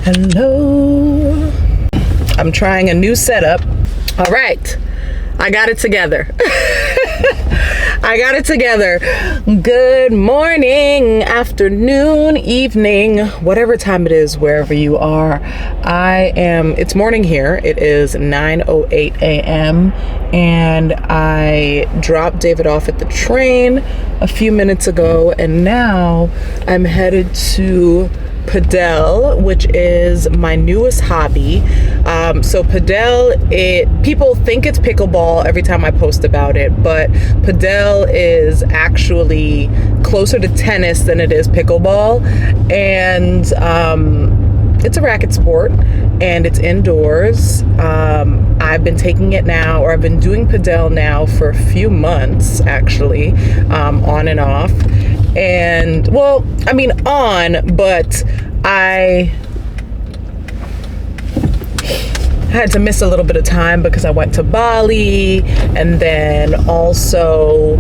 Hello. I'm trying a new setup. All right, I got it together. I got it together. Good morning, afternoon, evening, whatever time it is, wherever you are. It's morning here. It is 9:08 a.m. and I dropped David off at the train a few minutes ago, and now I'm headed to Padel, which is my newest hobby. So Padel, people think it's pickleball every time I post about it, but Padel is actually closer to tennis than it is pickleball, and it's a racket sport and it's indoors. I've been taking it now, or I've been doing Padel now for a few months actually, on and off. And well, I mean on, but I had to miss a little bit of time because I went to Bali, and then also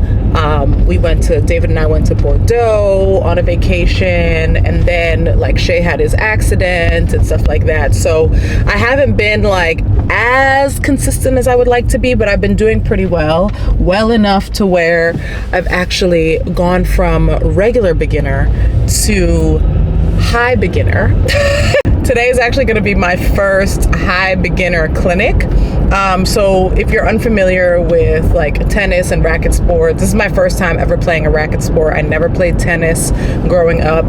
David and I went to Bordeaux on a vacation, and then like Shay had his accident and stuff like that. So I haven't been like as consistent as I would like to be, but I've been doing pretty well enough to where I've actually gone from regular beginner to high beginner. Today is actually going to be my first high beginner clinic. So if you're unfamiliar with like tennis and racket sports, this is my first time ever playing a racket sport. I never played tennis growing up.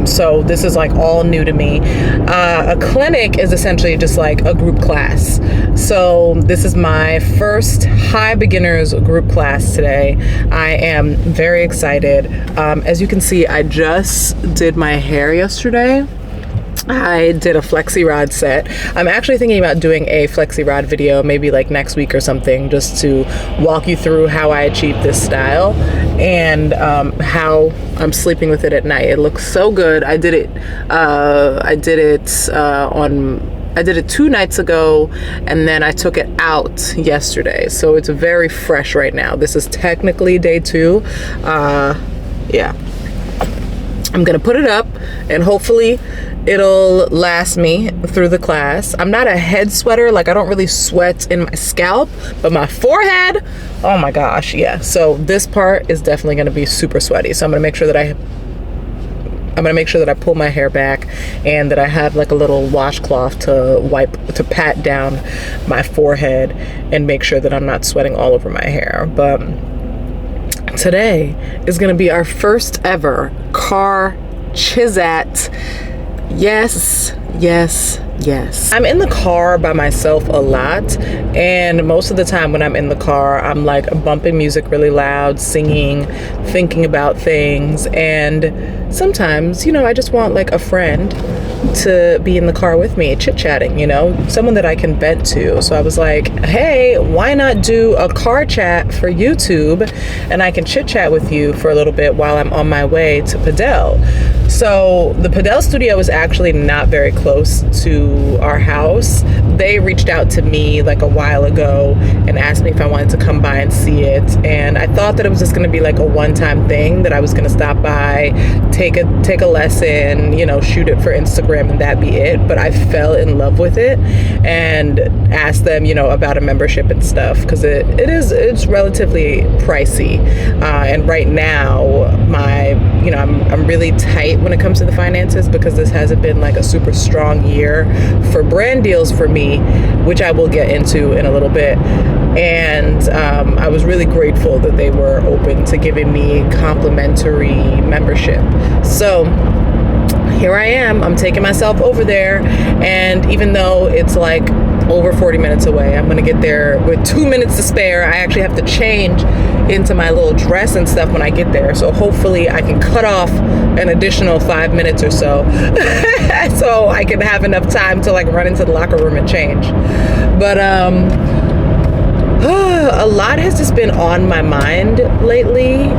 So this is like all new to me. A clinic is essentially just like a group class. So this is my first high beginners group class today. I am very excited. As you can see, I just did my hair yesterday. I did a flexi rod set. I'm actually thinking about doing a flexi rod video maybe like next week or something, just to walk you through how I achieved this style and how I'm sleeping with it at night. It looks so good. I did it 2 nights ago, and then I took it out yesterday. So it's very fresh right now. This is technically day 2. Yeah. I'm gonna put it up and hopefully it'll last me through the class. I'm not a head sweater, like I don't really sweat in my scalp, but my forehead, oh my gosh, yeah. So this part is definitely gonna be super sweaty. So I'm gonna make sure that I pull my hair back and that I have like a little washcloth to pat down my forehead and make sure that I'm not sweating all over my hair. But today is going to be our first ever car chizat. Yes. I'm in the car by myself a lot, and most of the time when I'm in the car, I'm like bumping music really loud, singing, thinking about things, and sometimes, I just want like a friend to be in the car with me, chit-chatting, someone that I can vent to. So I was like, hey, why not do a car chat for YouTube, and I can chit-chat with you for a little bit while I'm on my way to Padel. So the Padel studio is actually not very close to our house. They reached out to me like a while ago and asked me if I wanted to come by and see it. And I thought that it was just going to be like a one-time thing, that I was going to stop by, take a lesson, shoot it for Instagram, and that be it. But I fell in love with it and asked them, about a membership and stuff, because it's relatively pricey. And right now I'm really tight when it comes to the finances, because this hasn't been like a super strong year for brand deals for me, which I will get into in a little bit. And I was really grateful that they were open to giving me complimentary membership. So here I am. I'm taking myself over there, and even though it's like over 40 minutes away, I'm gonna get there with 2 minutes to spare. I actually have to change into my little dress and stuff when I get there, so hopefully I can cut off an additional 5 minutes or so so I can have enough time to like run into the locker room and change. But a lot has just been on my mind lately,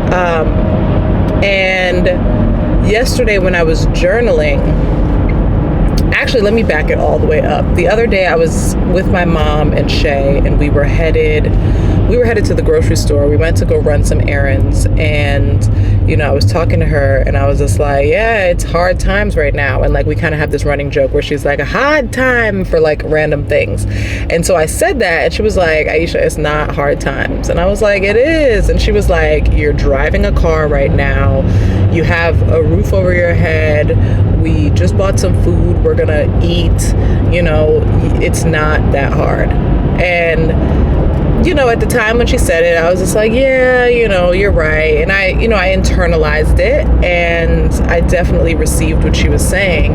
and yesterday when I was journaling, actually, let me back it all the way up. The other day I was with my mom and Shay, and we were headed to the grocery store. We went to go run some errands, and I was talking to her and I was just like, yeah, it's hard times right now. And like, we kind of have this running joke where she's like, a hard time for like random things. And so I said that and she was like, Aisha, it's not hard times. And I was like, it is. And she was like, you're driving a car right now. You have a roof over your head. We just bought some food. We're going to eat. It's not that hard. And at the time when she said it, I was just like, yeah, you're right. And I internalized it and I definitely received what she was saying.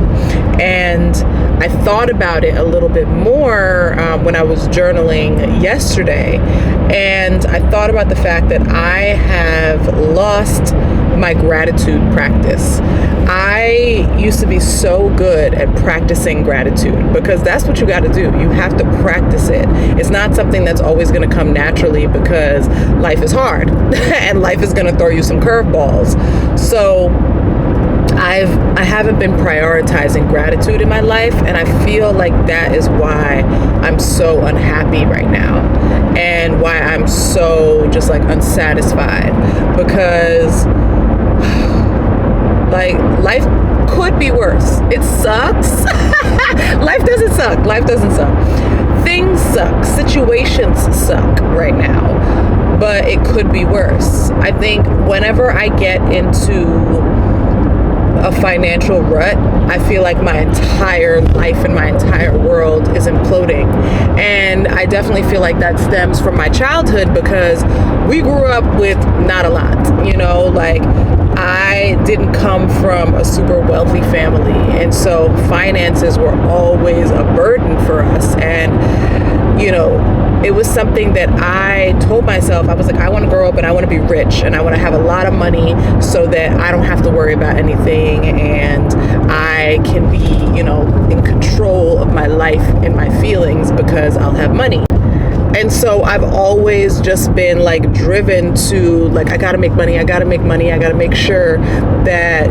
And I thought about it a little bit more when I was journaling yesterday. And I thought about the fact that I have lost my gratitude practice. I used to be so good at practicing gratitude because that's what you got to do. You have to practice it. It's not something that's always going to come naturally because life is hard and life is going to throw you some curveballs. So I haven't been prioritizing gratitude in my life, and I feel like that is why I'm so unhappy right now and why I'm so just like unsatisfied, because like life could be worse. It sucks. Life doesn't suck. Life doesn't suck. Things suck. Situations suck right now, but it could be worse. I think whenever I get into a financial rut, I feel like my entire life and my entire world is imploding. And I definitely feel like that stems from my childhood because we grew up with not a lot, like I didn't come from a super wealthy family. And so finances were always a burden for us. And, it was something that I told myself. I was like, I want to grow up and I want to be rich and I want to have a lot of money so that I don't have to worry about anything and I can be, in control of my life and my feelings because I'll have money. And so I've always just been like driven to like, I got to make money. I got to make money. I got to make sure that,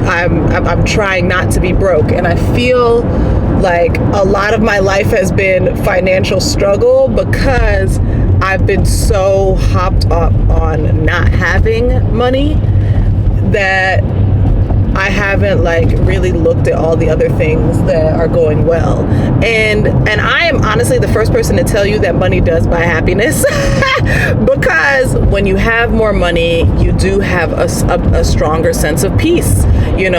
I'm trying not to be broke. And I feel like a lot of my life has been financial struggle because I've been so hopped up on not having money that I haven't like really looked at all the other things that are going well. And I am honestly the first person to tell you that money does buy happiness because when you have more money, you do have a stronger sense of peace. We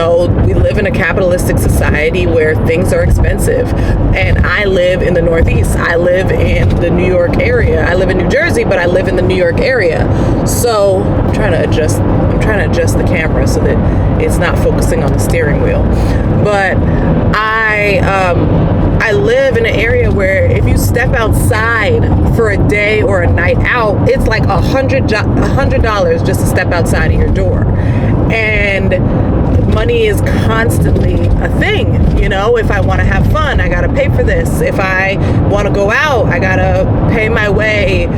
live in a capitalistic society where things are expensive. And I live in the Northeast. I live in the New York area. I live in New Jersey, but I live in the New York area. So I'm trying to adjust the camera so that it's not focusing on the steering wheel. But I live in an area where if you step outside for a day or a night out, it's like $100 just to step outside of your door. And money is constantly a thing. If I want to have fun, I got to pay for this. If I want to go out, I got to pay my way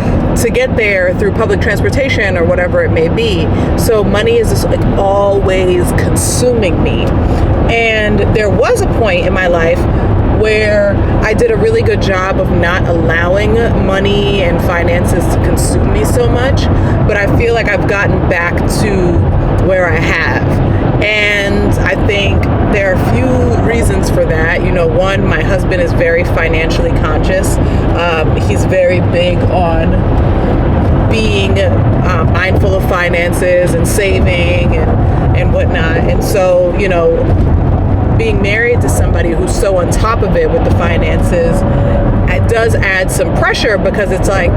to get there through public transportation or whatever it may be. So money is just like always consuming me. And there was a point in my life where I did a really good job of not allowing money and finances to consume me so much, but I feel like I've gotten back to where I have. And I think there are a few reasons for that. One, my husband is very financially conscious. He's very big on being mindful of finances and saving and whatnot. And so, being married to somebody who's so on top of it with the finances, it does add some pressure because it's like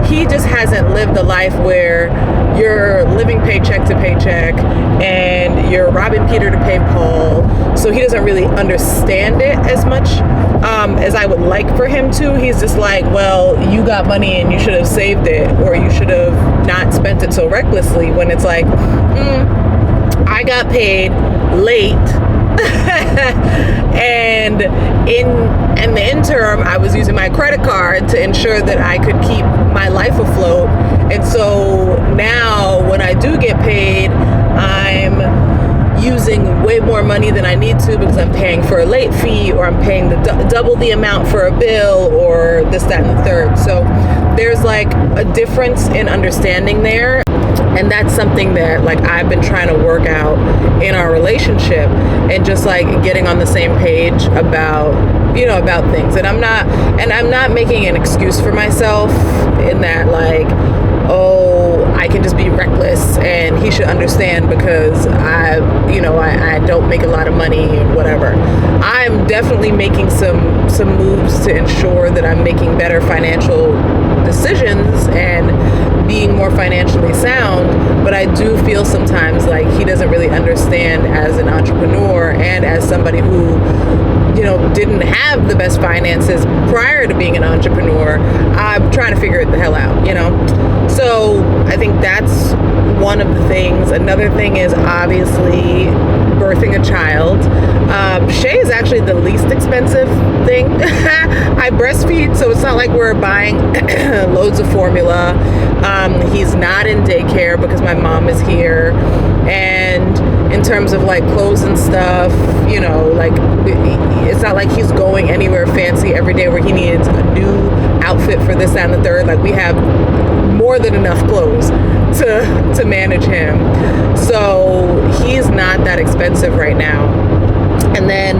he just hasn't lived a life where you're living paycheck to paycheck and you're robbing Peter to pay Paul. So he doesn't really understand it as much as I would like for him to. He's just like, well, you got money and you should have saved it, or you should have not spent it so recklessly, when it's like, I got paid late. And in the interim, I was using my credit card to ensure that I could keep my life afloat. And so now when I do get paid, I'm using way more money than I need to because I'm paying for a late fee, or I'm paying double the amount for a bill, or this, that, and the third. So there's like a difference in understanding there. And that's something that like I've been trying to work out in our relationship, and just like getting on the same page about, you know, about things. And I'm not making an excuse for myself in that, like, oh, I can just be reckless and he should understand because I don't make a lot of money and whatever. I'm definitely making some moves to ensure that I'm making better financial decisions and being more financially sound, but I do feel sometimes like he doesn't really understand as an entrepreneur and as somebody who, you know, didn't have the best finances prior to being an entrepreneur. I'm trying to figure it the hell out, you know? So I think that's one of the things. Another thing is obviously birthing a child. Shay is actually the least expensive thing. I breastfeed, so it's not like we're buying loads of formula. He's not in daycare because my mom is here. And in terms of like clothes and stuff, you know, like it's not like he's going anywhere fancy every day where he needs a new outfit for this, that, and the third. Like we have more than enough clothes to manage him. So he's not that expensive right now. And then,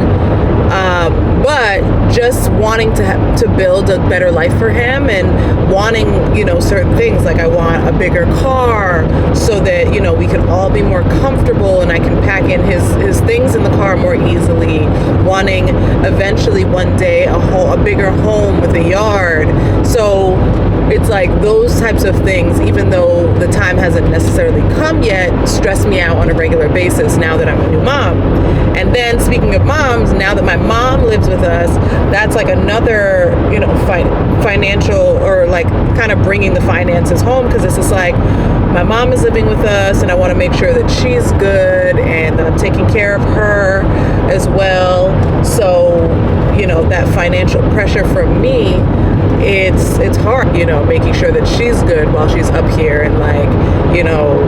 but just wanting to build a better life for him and wanting, you know, certain things. Like I want a bigger car so that, you know, we can all be more comfortable and I can pack in his things in the car more easily. Wanting eventually one day a bigger home with a yard. So it's like those types of things, even though the time hasn't necessarily come yet, stress me out on a regular basis now that I'm a new mom. And then speaking of moms, now that my mom lives with us, that's like another, you know, financial, or like kind of bringing the finances home, because it's just like my mom is living with us and I want to make sure that she's good and that I'm taking care of her as well. So, you know, that financial pressure from me, it's hard, you know, making sure that she's good while she's up here. And like, you know,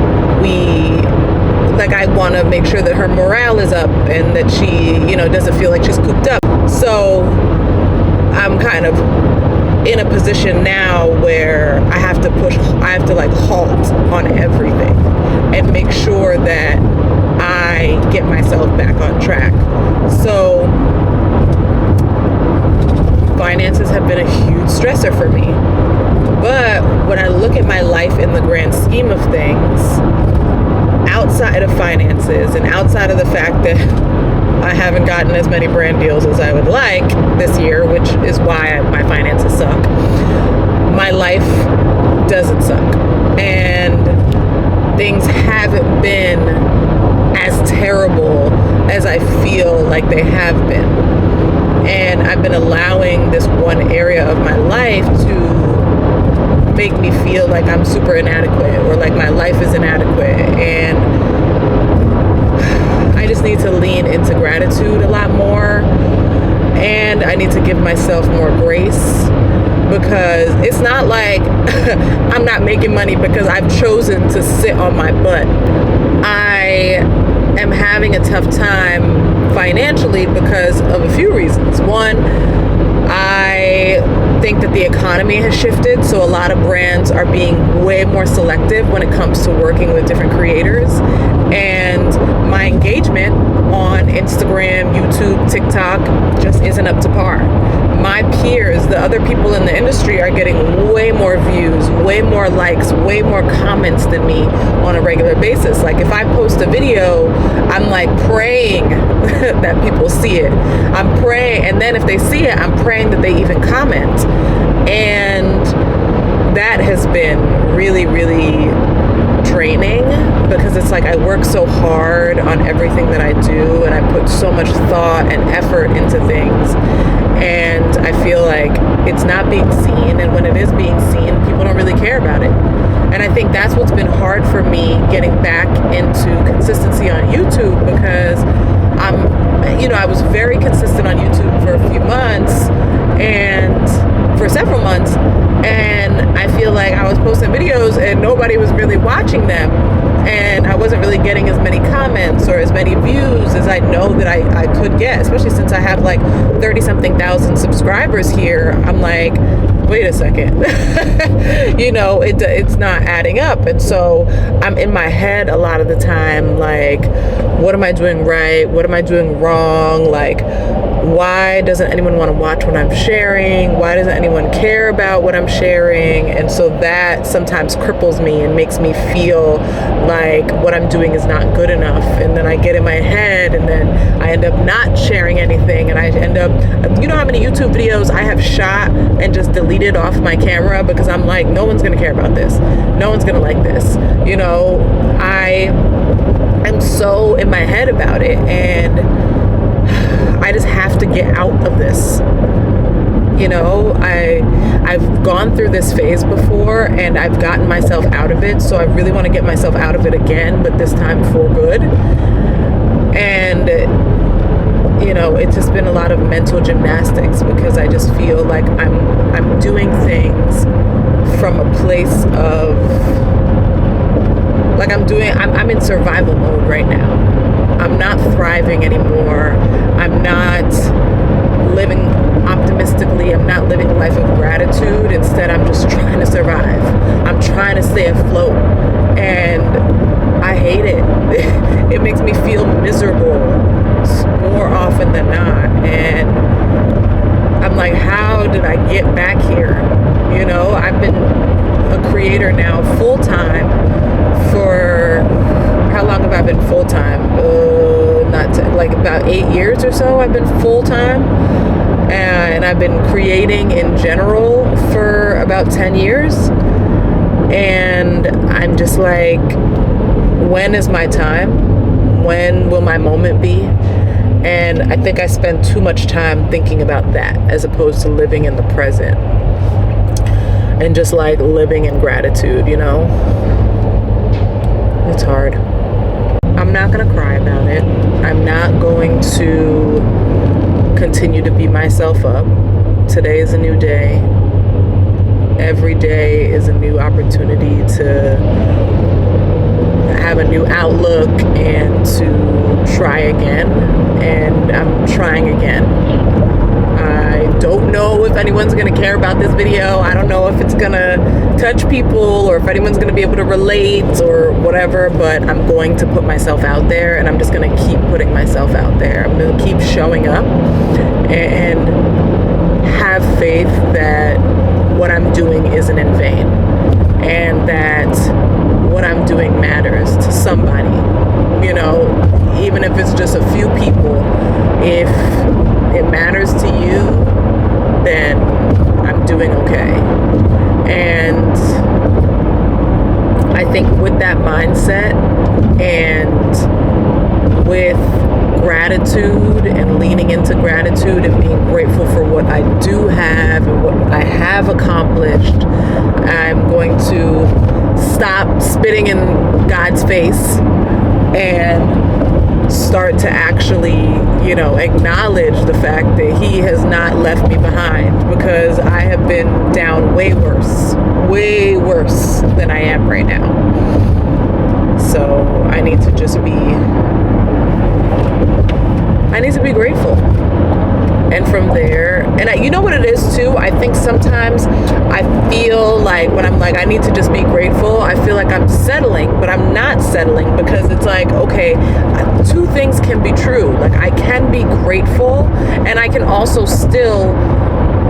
I want to make sure that her morale is up and that she, you know, doesn't feel like she's cooped up. So I'm kind of in a position now where I have to like halt on everything and make sure that I get myself back on track. So finances have been a huge stressor for me. But when I look at my life in the grand scheme of things, outside of finances and outside of the fact that I haven't gotten as many brand deals as I would like this year, which is why my finances suck, my life doesn't suck. And things haven't been as terrible as I feel like they have been. And I've been allowing this one area of my life to make me feel like I'm super inadequate, or like my life is inadequate. And I just need to lean into gratitude a lot more. And I need to give myself more grace, because it's not like I'm not making money because I've chosen to sit on my butt. I am having a tough time financially because of a few reasons. One, I think that the economy has shifted, so a lot of brands are being way more selective when it comes to working with different creators, and my engagement on Instagram, YouTube, TikTok just isn't up to par. My peers, the other people in the industry, are getting way more views, way more likes, way more comments than me on a regular basis. Like if I post a video, I'm like praying that people see it. I'm praying, and then if they see it, I'm praying that they even comment. And that has been really, really draining, because it's like I work so hard on everything that I do, and I put so much thought and effort into things, and I feel like it's not being seen, and when it is being seen, people don't really care about it. And I think that's what's been hard for me getting back into consistency on YouTube, because I was very consistent on YouTube for a few months, and for several months, and I feel like I was posting videos and nobody was really watching them, and I wasn't really getting as many comments or as many views as I know that I could get, especially since I have like 30-something thousand subscribers here. I'm like, wait a second. You know, it's not adding up. And so I'm in my head a lot of the time, like, what am I doing right? What am I doing wrong? Like, why doesn't anyone want to watch what I'm sharing? Why doesn't anyone care about what I'm sharing? And so that sometimes cripples me and makes me feel like what I'm doing is not good enough. And then I get in my head, and then I end up not sharing anything. And I end up, you know how many YouTube videos I have shot and just deleted off my camera because I'm like, no one's going to care about this. No one's going to like this. You know, I am so in my head about it, and I just have to get out of this. You know, I've gone through this phase before, and I've gotten myself out of it. So I really want to get myself out of it again, but this time for good. And, you know, it's just been a lot of mental gymnastics because I just feel like I'm doing things from a place of, like I'm in survival mode right now. I'm not thriving anymore. I'm not living optimistically. I'm not living a life of gratitude. Instead, I'm just trying to survive. I'm trying to stay afloat. And I hate it. It makes me feel miserable more often than not. And I'm like, how did I get back here? You know, I've been a creator now full-time for, how long have I been full-time? Like about 8 years or so I've been full-time. And I've been creating in general for about 10 years. And I'm just like, when is my time? When will my moment be? And I think I spend too much time thinking about that as opposed to living in the present. And just like living in gratitude, you know? It's hard. I'm not going to cry about it. I'm not going to continue to beat myself up. Today is a new day. Every day is a new opportunity to have a new outlook and to try again. And I'm trying again. I don't know if anyone's going to care about this video. I don't know if it's going to touch people or if anyone's going to be able to relate or whatever, but I'm going to put myself out there, and I'm just going to keep putting myself out there. I'm going to keep showing up and have faith that what I'm doing isn't in vain, and that what I'm doing matters to somebody, you know, even if it's just a few people. If it matters to you, then I'm doing okay. And I think with that mindset and with gratitude and leaning into gratitude and being grateful for what I do have and what I have accomplished, I'm going to stop spitting in God's face and start to actually, you know, acknowledge the fact that He has not left me behind, because I have been down way worse than I am right now. So I need to just be grateful. And from there, and you know what it is too? I think sometimes I feel like when I'm like, I need to just be grateful, I feel like I'm settling, but I'm not settling, because it's like, okay, two things can be true. Like, I can be grateful, and I can also still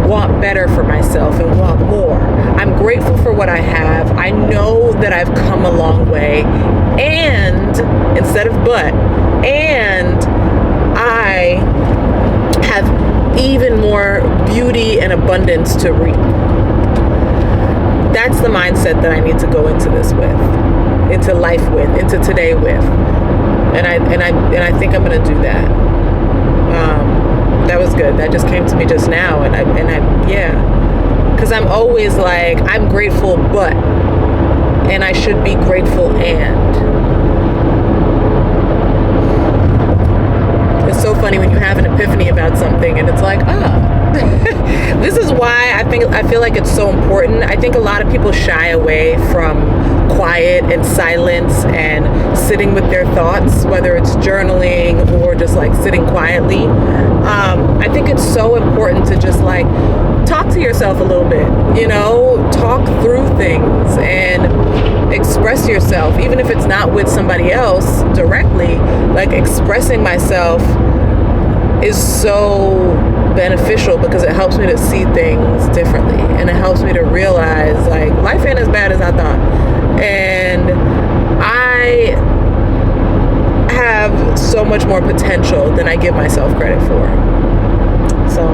want better for myself and want more. I'm grateful for what I have. I know that I've come a long way, and instead of but, and I have even more beauty and abundance to reap. That's the mindset that I need to go into this with, into life with, into today with, and I think I'm gonna do that. That was good. That just came to me just now, and I yeah, because I'm always like, I'm grateful, but, and I should be grateful and. It's so funny when you have an epiphany about something and it's like, this is why I feel like it's so important. I think a lot of people shy away from quiet and silence and sitting with their thoughts, whether it's journaling or just like sitting quietly. I think it's so important to just like talk to yourself a little bit, you know, talk through things and express yourself, even if it's not with somebody else directly. Like, expressing myself is so beneficial because it helps me to see things differently, and it helps me to realize, like, life ain't as bad as I thought, and I have so much more potential than I give myself credit for. So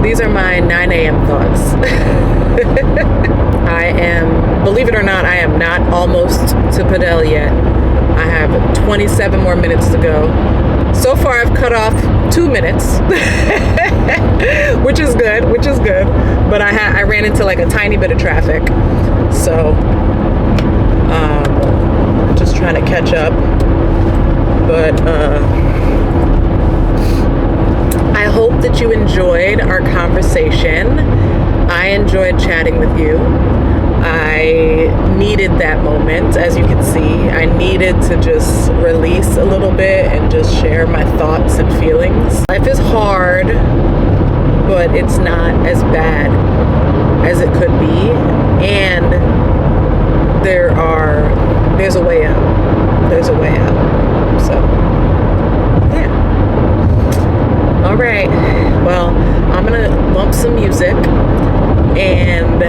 these are my 9 a.m. thoughts. I am, believe it or not, I am not almost to Padel yet. I have 27 more minutes to go. So far, I've cut off 2 minutes, which is good. But I ran into like a tiny bit of traffic, so just trying to catch up. But I hope that you enjoyed our conversation. I enjoyed chatting with you. I needed that moment, as you can see. I needed to just release a little bit and just share my thoughts and feelings. Life is hard, but it's not as bad as it could be. And there's a way out. There's a way out. So, yeah. All right. Well, I'm going to bump some music and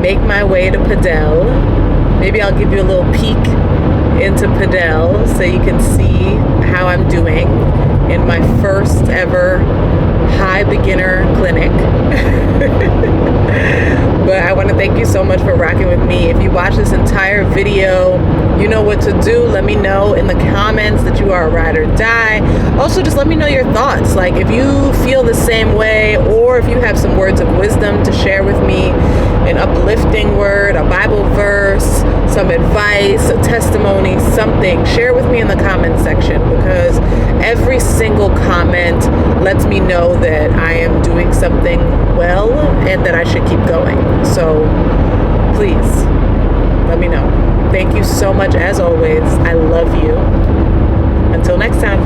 make my way to Padel. Maybe I'll give you a little peek into Padel so you can see how I'm doing in my first ever high beginner clinic. But I want to thank you so much for rocking with me. If you watch this entire video, you know what to do. Let me know in the comments that you are a ride or die. Also, just let me know your thoughts. Like, if you feel the same way, or if you have some words of wisdom to share with me, an uplifting word, a Bible verse, some advice, a testimony, something, share with me in the comment section, because every single comment lets me know that I am doing something well and that I should keep going. So please let me know. Thank you so much, as always. I love you. Until next time.